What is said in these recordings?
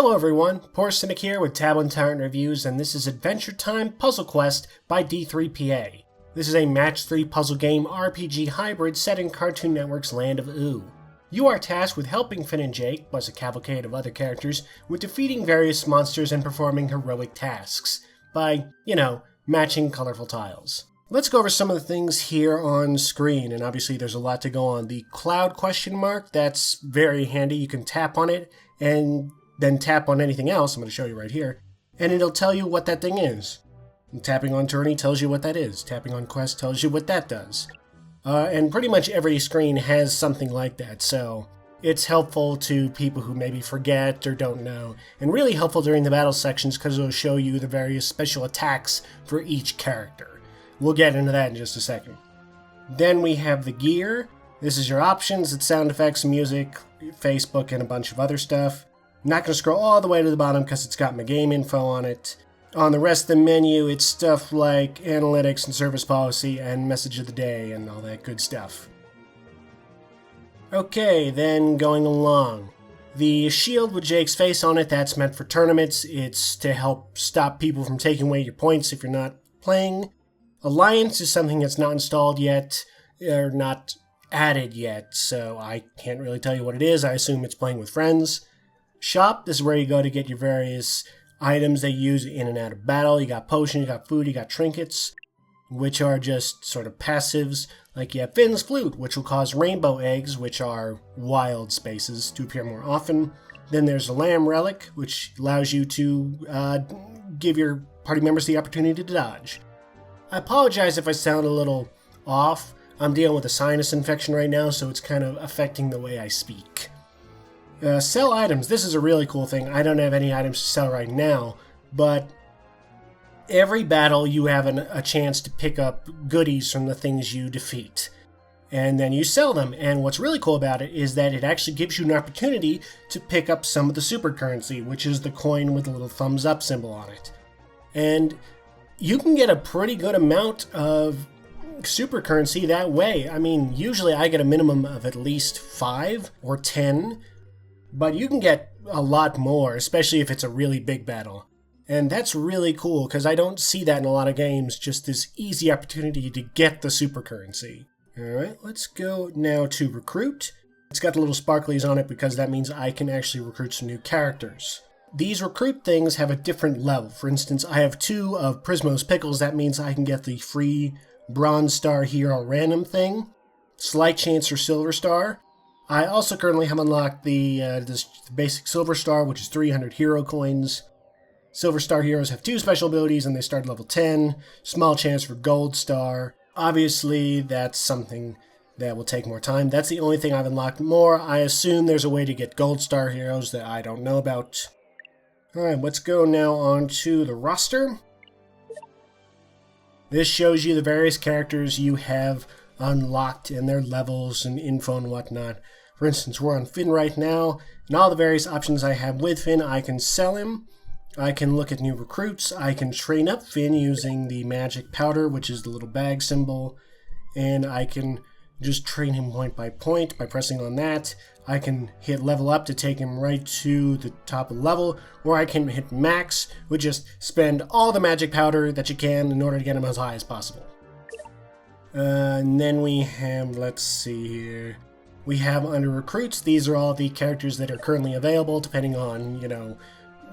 Hello everyone, Poor Cynic here with Tyrant Reviews, and this is Adventure Time Puzzle Quest by D3PA. This is a Match 3 puzzle game RPG hybrid set in Cartoon Network's Land of Ooo. You are tasked with helping Finn and Jake, plus a cavalcade of other characters, with defeating various monsters and performing heroic tasks by, matching colorful tiles. Let's go over some of the things here on screen, and obviously there's a lot to go on. The cloud question mark, that's very handy. You can tap on it, and then tap on anything else, I'm going to show you right here, and it'll tell you what that thing is. And tapping on Tourney tells you what that is. Tapping on Quest tells you what that does. And pretty much every screen has something like that, so it's helpful to people who maybe forget or don't know, and really helpful during the battle sections because it'll show you the various special attacks for each character. We'll get into that in just a second. Then we have the gear. This is your options. It's sound effects, music, Facebook, and a bunch of other stuff. I'm not going to scroll all the way to the bottom because it's got my game info on it. On the rest of the menu, it's stuff like analytics and service policy and message of the day and all that good stuff. Okay, then going along. The shield with Jake's face on it, that's meant for tournaments. It's to help stop people from taking away your points if you're not playing. Alliance is something that's not installed yet, or not added yet, so I can't really tell you what it is. I assume it's playing with friends. Shop, this is where you go to get your various items they use in and out of battle. You got potions, you got food, you got trinkets, which are just sort of passives. Like you have Finn's Flute, which will cause rainbow eggs, which are wild spaces, to appear more often. Then there's the Lamb Relic, which allows you to give your party members the opportunity to dodge. I apologize if I sound a little off. I'm dealing with a sinus infection right now, so it's kind of affecting the way I speak. Sell items. This is a really cool thing. I don't have any items to sell right now, but every battle you have a chance to pick up goodies from the things you defeat. And then you sell them. And what's really cool about it is that it actually gives you an opportunity to pick up some of the supercurrency, which is the coin with the little thumbs up symbol on it. And you can get a pretty good amount of supercurrency that way. I mean, usually I get a minimum of at least 5 or 10, but you can get a lot more, especially if it's a really big battle. And that's really cool, because I don't see that in a lot of games, just this easy opportunity to get the supercurrency. Alright, let's go now to recruit. It's got the little sparklies on it because that means I can actually recruit some new characters. These recruit things have a different level. For instance, I have 2 of Prismo's Pickles. That means I can get the free Bronze Star Hero random thing, Slight Chance or Silver Star. I also currently have unlocked this basic Silver Star, which is 300 hero coins. Silver Star heroes have 2 special abilities and they start at level 10. Small chance for Gold Star. Obviously, that's something that will take more time. That's the only thing I've unlocked more. I assume there's a way to get Gold Star heroes that I don't know about. Alright, let's go now on to the roster. This shows you the various characters you have unlocked and their levels and info and whatnot. For instance, we're on Finn right now, and all the various options I have with Finn, I can sell him, I can look at new recruits, I can train up Finn using the magic powder, which is the little bag symbol, and I can just train him point by point by pressing on that. I can hit level up to take him right to the top of the level, or I can hit max, which just spend all the magic powder that you can in order to get him as high as possible. And then we have, let's see here, we have under recruits, these are all the characters that are currently available depending on,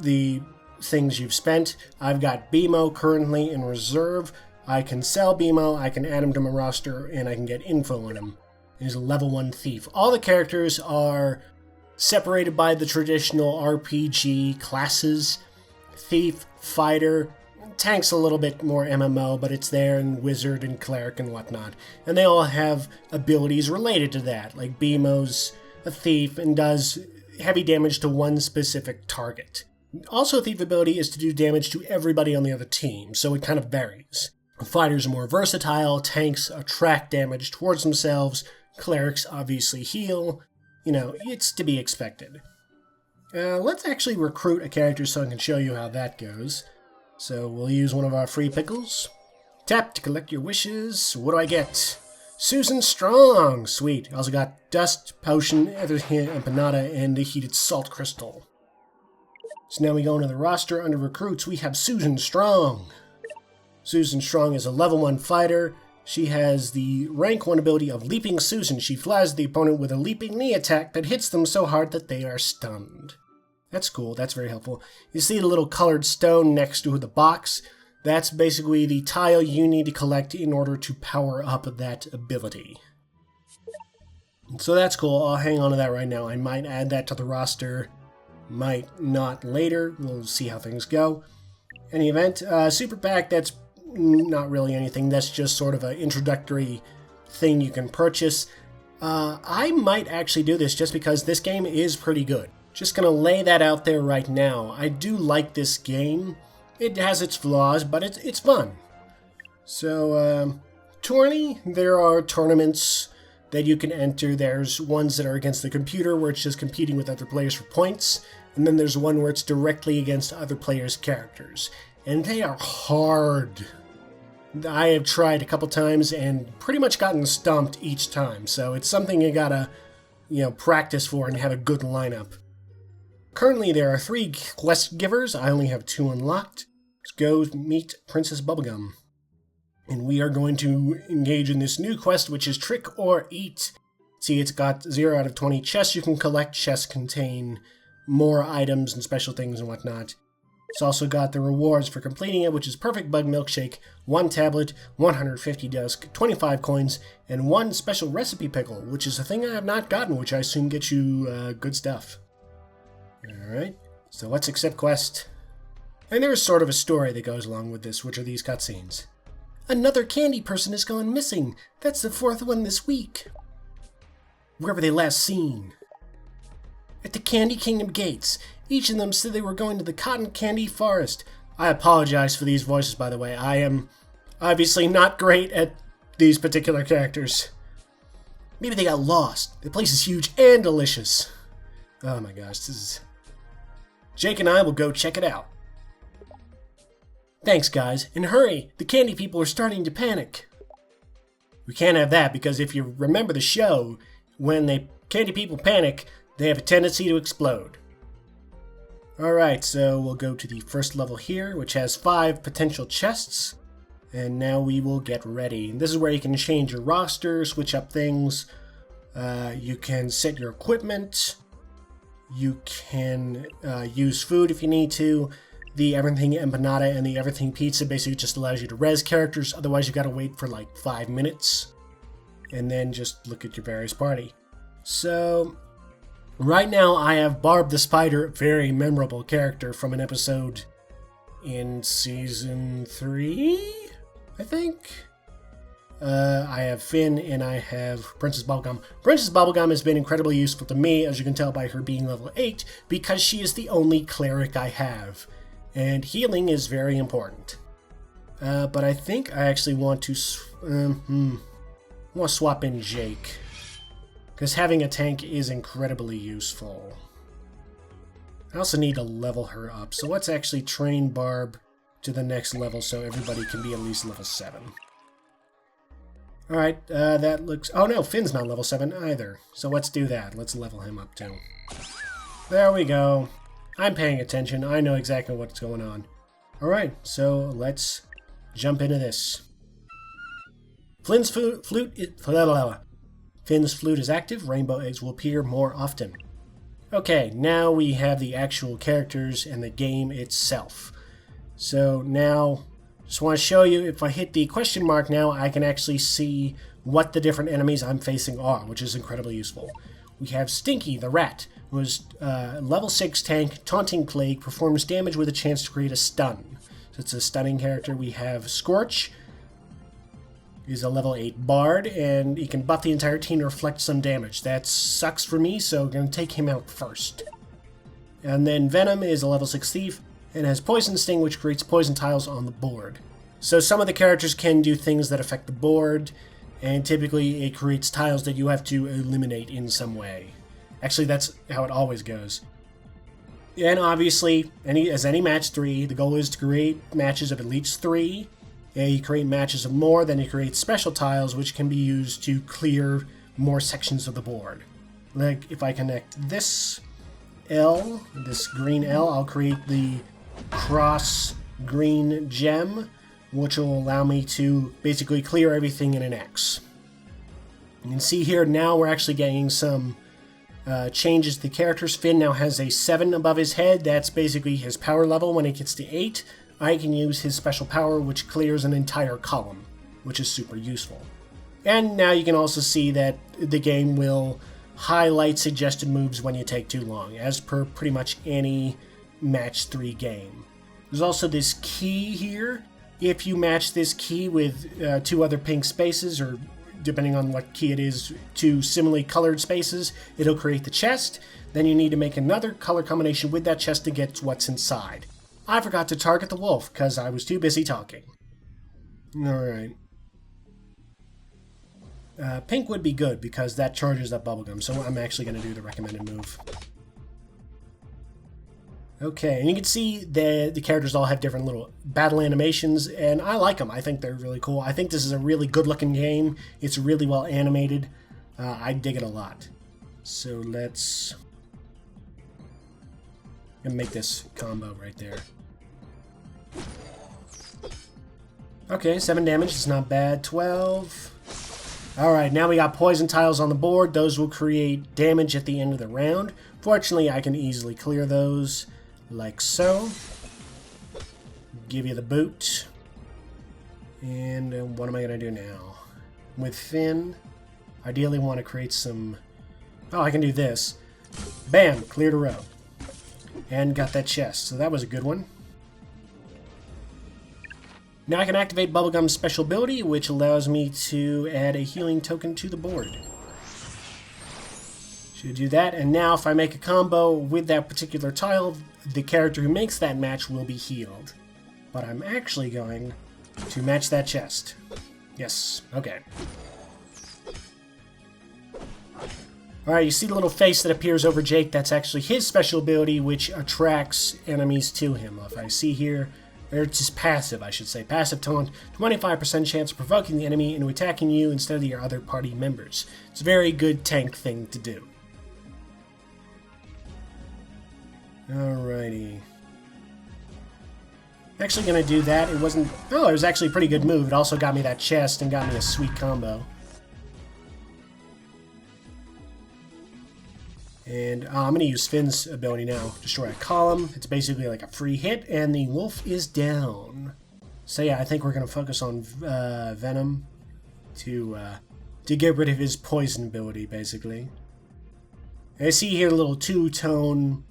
the things you've spent. I've got BMO currently in reserve. I can sell BMO, I can add him to my roster, and I can get info on him. He's a level 1 thief. All the characters are separated by the traditional RPG classes. Thief, fighter, tank's a little bit more MMO, but it's there, and wizard and cleric and whatnot. And they all have abilities related to that, like BMO's a thief and does heavy damage to one specific target. Also, a thief ability is to do damage to everybody on the other team, so it kind of varies. Fighters are more versatile, tanks attract damage towards themselves, clerics obviously heal. It's to be expected. Let's actually recruit a character so I can show you how that goes. So we'll use one of our free pickles. Tap to collect your wishes. What do I get? Susan Strong! Sweet. Also got Dust, Potion, Empanada, and a Heated Salt Crystal. So now we go into the roster. Under recruits, we have Susan Strong. Susan Strong is a level 1 fighter. She has the rank 1 ability of Leaping Susan. She flies the opponent with a leaping knee attack that hits them so hard that they are stunned. That's cool, that's very helpful. You see the little colored stone next to the box? That's basically the tile you need to collect in order to power up that ability. So that's cool, I'll hang on to that right now. I might add that to the roster, might not later. We'll see how things go. Any event, Super Pack, that's not really anything. That's just sort of an introductory thing you can purchase. I might actually do this just because this game is pretty good. Just gonna lay that out there right now. I do like this game. It has its flaws, but it's fun. So, tourney, there are tournaments that you can enter. There's ones that are against the computer where it's just competing with other players for points. And then there's one where it's directly against other players' characters. And they are hard. I have tried a couple times and pretty much gotten stumped each time. So it's something you gotta, practice for and have a good lineup. Currently there are 3 quest givers. I only have 2 unlocked. Let's go meet Princess Bubblegum. And we are going to engage in this new quest, which is Trick or Eat. See, it's got 0 out of 20 chests you can collect. Chests contain more items and special things and whatnot. It's also got the rewards for completing it, which is Perfect Bug Milkshake, 1 tablet, 150 dusk, 25 coins, and 1 special recipe pickle, which is a thing I have not gotten, which I assume gets you good stuff. Alright, so let's accept quest. And there's sort of a story that goes along with this, which are these cutscenes. Another candy person has gone missing. That's the 4th one this week. Where were they last seen? At the Candy Kingdom gates. Each of them said they were going to the cotton candy forest. I apologize for these voices, by the way. I am obviously not great at these particular characters. Maybe they got lost. The place is huge and delicious. Oh my gosh, this is... Jake and I will go check it out. Thanks, guys. And hurry! The candy people are starting to panic. We can't have that, because if you remember the show, when the candy people panic, they have a tendency to explode. Alright, so we'll go to the first level here, which has 5 potential chests. And now we will get ready. This is where you can change your roster, switch up things. You can set your equipment. You can use food if you need to. The Everything Empanada and the Everything Pizza basically just allows you to res characters. Otherwise, you gotta wait for like 5 minutes. And then just look at your various party. So... right now, I have Barb the Spider, very memorable character from an episode in Season 3, I think? I have Finn, and I have Princess Bubblegum. Princess Bubblegum has been incredibly useful to me, as you can tell by her being level 8, because she is the only cleric I have. And healing is very important. But I think I actually want to swap in Jake. Because having a tank is incredibly useful. I also need to level her up. So let's actually train Barb to the next level so everybody can be at least level 7. Alright, that looks... oh no, Finn's not level 7 either. So let's do that. Let's level him up too. There we go. I'm paying attention. I know exactly what's going on. Alright, so let's jump into this. Finn's flute is active. Rainbow eggs will appear more often. Okay, now we have the actual characters and the game itself. So now, just want to show you, if I hit the question mark now, I can actually see what the different enemies I'm facing are, which is incredibly useful. We have Stinky the Rat, who is level 6 tank, Taunting Plague, performs damage with a chance to create a stun. So it's a stunning character. We have Scorch, he's a level 8 bard, and he can buff the entire team to reflect some damage. That sucks for me, so I'm going to take him out first. And then Venom is a level 6 thief, and has Poison Sting, which creates poison tiles on the board. So some of the characters can do things that affect the board, and typically it creates tiles that you have to eliminate in some way. Actually, that's how it always goes. And obviously, as any match 3, the goal is to create matches of at least 3. You create matches of more, then you create special tiles which can be used to clear more sections of the board. Like if I connect this L, this green L, I'll create the cross green gem, which will allow me to basically clear everything in an X. You can see here now we're actually getting some changes to the characters. Finn now has a 7 above his head. That's basically his power level. When it gets to 8, I can use his special power, which clears an entire column, which is super useful. And now you can also see that the game will highlight suggested moves when you take too long, as per pretty much any match 3 game. There's also this key here. If you match this key with 2 other pink spaces, or depending on what key it is, 2 similarly colored spaces, it'll create the chest. Then you need to make another color combination with that chest to get what's inside. I forgot to target the wolf because I was too busy talking. Alright. Pink would be good because that charges up bubblegum, so I'm actually going to do the recommended move. Okay, and you can see the characters all have different little battle animations, and I like them. I think they're really cool. I think this is a really good-looking game. It's really well animated. I dig it a lot. So let's make this combo right there. Okay, 7 damage. It's not bad. 12. Alright, now we got poison tiles on the board. Those will create damage at the end of the round. Fortunately, I can easily clear those. Like so. Give you the boot. And what am I going to do now? With Finn, ideally want to create some... Oh, I can do this. Bam! Cleared a row. And got that chest, so that was a good one. Now I can activate Bubblegum's special ability, which allows me to add a healing token to the board. Should do that, and now if I make a combo with that particular tile, the character who makes that match will be healed. But I'm actually going to match that chest. Yes, okay. Alright, you see the little face that appears over Jake? That's actually his special ability, which attracts enemies to him. If I see here, or it's his passive, I should say. Passive taunt, 25% chance of provoking the enemy into attacking you instead of your other party members. It's a very good tank thing to do. Alrighty. Actually gonna do that. It wasn't... Oh, it was actually a pretty good move. It also got me that chest and got me a sweet combo. And I'm gonna use Finn's ability now. Destroy a column. It's basically like a free hit, and the wolf is down. So yeah, I think we're gonna focus on Venom to get rid of his poison ability, basically. And I see here little two-tone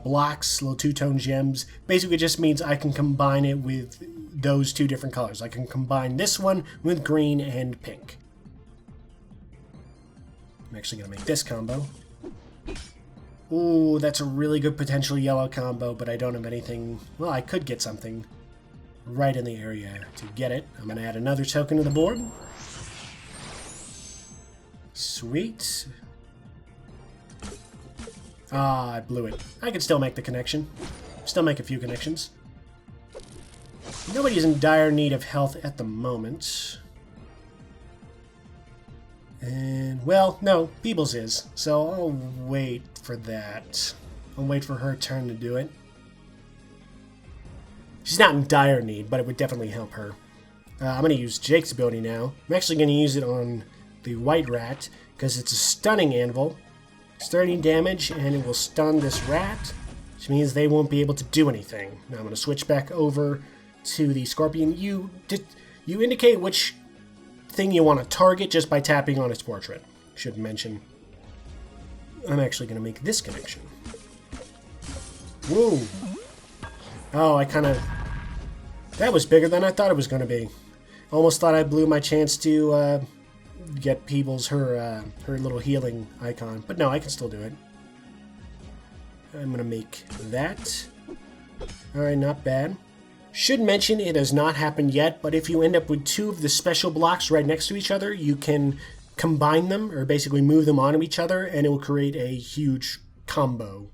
blocks, little two-tone gems. Basically just means I can combine it with those 2 different colors. I can combine this one with green and pink. I'm actually going to make this combo. Ooh, that's a really good potential yellow combo, but I don't have anything... Well, I could get something right in the area to get it. I'm going to add another token to the board. Sweet. Ah, I blew it. I can still make the connection. Still make a few connections. Nobody's in dire need of health at the moment. And, well, no, Peebles is. So I'll wait for that. I'll wait for her turn to do it. She's not in dire need, but it would definitely help her. I'm going to use Jake's ability now. I'm actually going to use it on the White Rat, because it's a stunning anvil. 30 damage, and it will stun this rat, which means they won't be able to do anything. Now I'm going to switch back over to the Scorpion. You indicate which thing you want to target just by tapping on its portrait. Should mention. I'm actually going to make this connection. Whoa! Oh, I kind of... That was bigger than I thought it was going to be. Almost thought I blew my chance to get Peebles her little healing icon. But no, I can still do it. I'm going to make that. Alright, not bad. Should mention it has not happened yet, but if you end up with 2 of the special blocks right next to each other, you can combine them, or basically move them onto each other, and it will create a huge combo.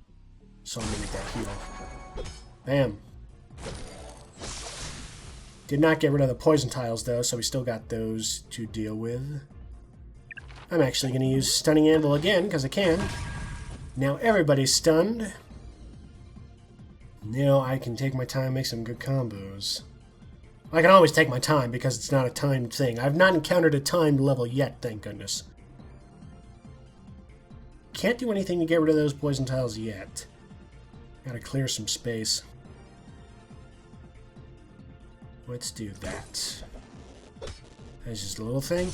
So I'm going to make that heal. Bam. Did not get rid of the poison tiles, though, so we still got those to deal with. I'm actually going to use Stunning Anvil again, because I can. Now everybody's stunned. Now I can take my time and make some good combos. I can always take my time because it's not a timed thing. I've not encountered a timed level yet, thank goodness. Can't do anything to get rid of those poison tiles yet. Gotta clear some space. Let's do that. That's just a little thing.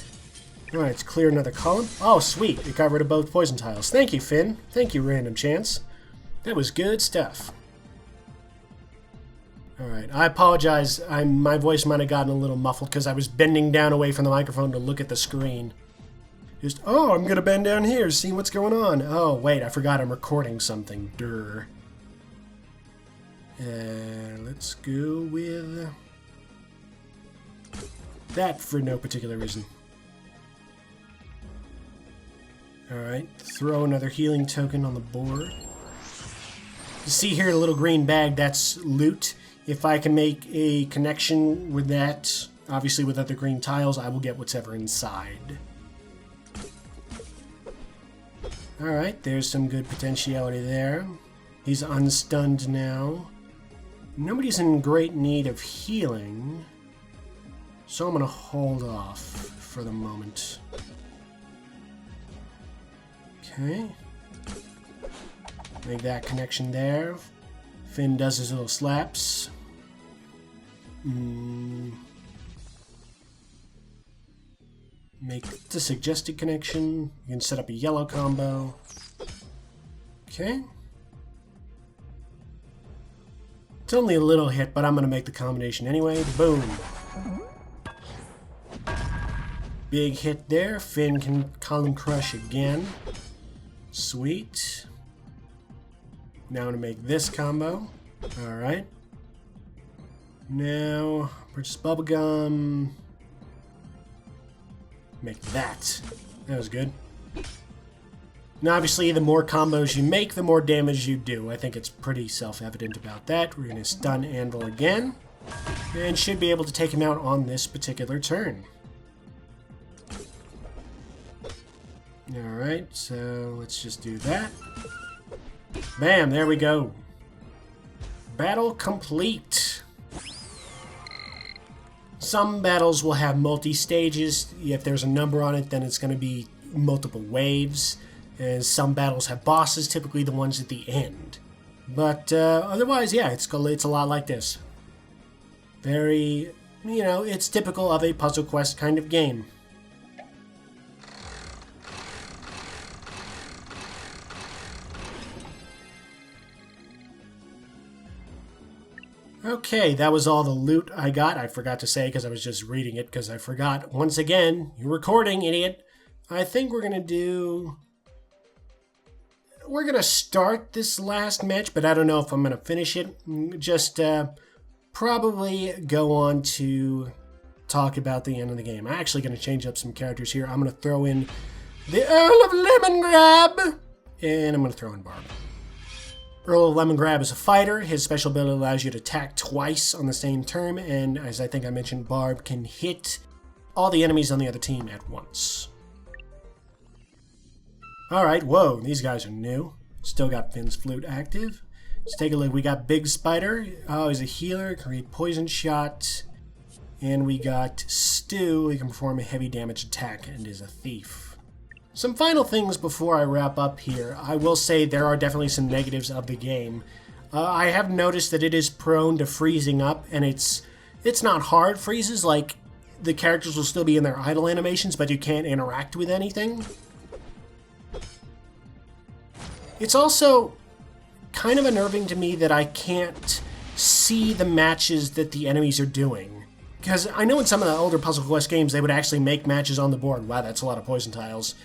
Alright, let's clear another column. Oh, sweet. It got rid of both poison tiles. Thank you, Finn. Thank you, Random Chance. That was good stuff. Alright, I apologize. My voice might have gotten a little muffled because I was bending down away from the microphone to look at the screen. Just, oh, I'm gonna bend down here, see what's going on. Oh, wait, I forgot I'm recording something. Durr. Let's go with that for no particular reason. Alright, throw another healing token on the board. You see here the little green bag, that's loot. If I can make a connection with that, obviously with other green tiles, I will get whatever inside. Alright, there's some good potentiality there. He's unstunned now. Nobody's in great need of healing, so I'm going to hold off for the moment. Okay. Make that connection there. Finn does his little slaps. Make the suggested connection. You can set up a yellow combo. Okay. It's only a little hit, but I'm going to make the combination anyway. Boom. Big hit there. Finn can column crush again. Sweet. Now I'm going to make this combo. Alright. Now, purchase bubblegum. Make that. That was good. Now, obviously, the more combos you make, the more damage you do. I think it's pretty self-evident about that. We're going to stun Anvil again. And should be able to take him out on this particular turn. Alright, so let's just do that. Bam, there we go. Battle complete. Some battles will have multi-stages. If there's a number on it, then it's going to be multiple waves. And some battles have bosses, typically the ones at the end. But otherwise, yeah, it's a lot like this. Very, it's typical of a puzzle quest kind of game. Okay, that was all the loot I got. I forgot to say because I was just reading it because I forgot. Once again, you're recording, idiot. I think we're going to start this last match, but I don't know if I'm going to finish it. Just probably go on to talk about the end of the game. I'm actually going to change up some characters here. I'm going to throw in the Earl of Lemongrab, and I'm going to throw in Barb. Earl of Lemongrab is a fighter. His special ability allows you to attack twice on the same turn, and as I think I mentioned, Barb can hit all the enemies on the other team at once. Alright, whoa, these guys are new. Still got Finn's flute active. Let's take a look. We got Big Spider. Oh, he's a healer. Create poison shot. And we got Stu. He can perform a heavy damage attack and is a thief. Some final things before I wrap up here. I will say there are definitely some negatives of the game. I have noticed that it is prone to freezing up, and it's not hard freezes. Like, the characters will still be in their idle animations, but you can't interact with anything. It's also kind of unnerving to me that I can't see the matches that the enemies are doing. Because I know in some of the older Puzzle Quest games they would actually make matches on the board. Wow, that's a lot of poison tiles.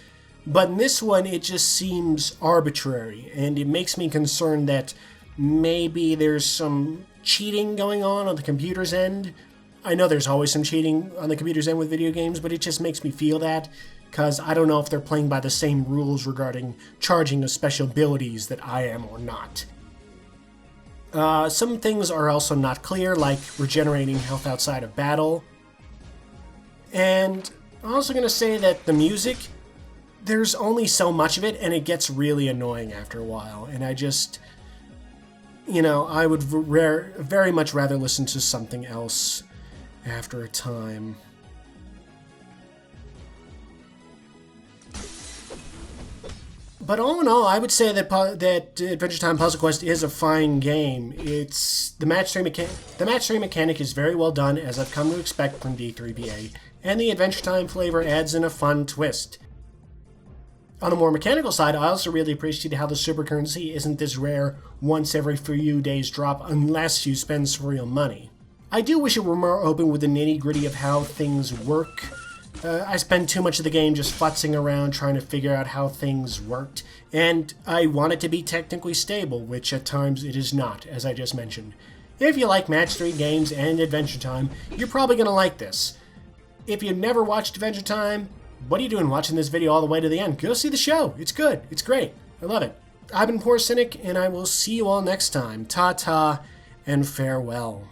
But in this one, it just seems arbitrary, and it makes me concerned that maybe there's some cheating going on the computer's end. I know there's always some cheating on the computer's end with video games, but it just makes me feel that, because I don't know if they're playing by the same rules regarding charging the special abilities that I am or not. Some things are also not clear, like regenerating health outside of battle. And I'm also going to say that the music there's only so much of it, and it gets really annoying after a while. And I just, I would very much rather listen to something else after a time. But all in all, I would say that Adventure Time Puzzle Quest is a fine game. The match 3 mechanic is very well done, as I've come to expect from D3PA, and the Adventure Time flavor adds in a fun twist. On a more mechanical side, I also really appreciate how the supercurrency isn't this rare once every few days drop unless you spend some real money. I do wish it were more open with the nitty-gritty of how things work. I spend too much of the game just futzing around trying to figure out how things worked, and I want it to be technically stable, which at times it is not, as I just mentioned. If you like Match 3 games and Adventure Time, you're probably going to like this. If you've never watched Adventure Time, what are you doing watching this video all the way to the end? Go see the show. It's good. It's great. I love it. I've been Poor Cynic, and I will see you all next time. Ta-ta, and farewell.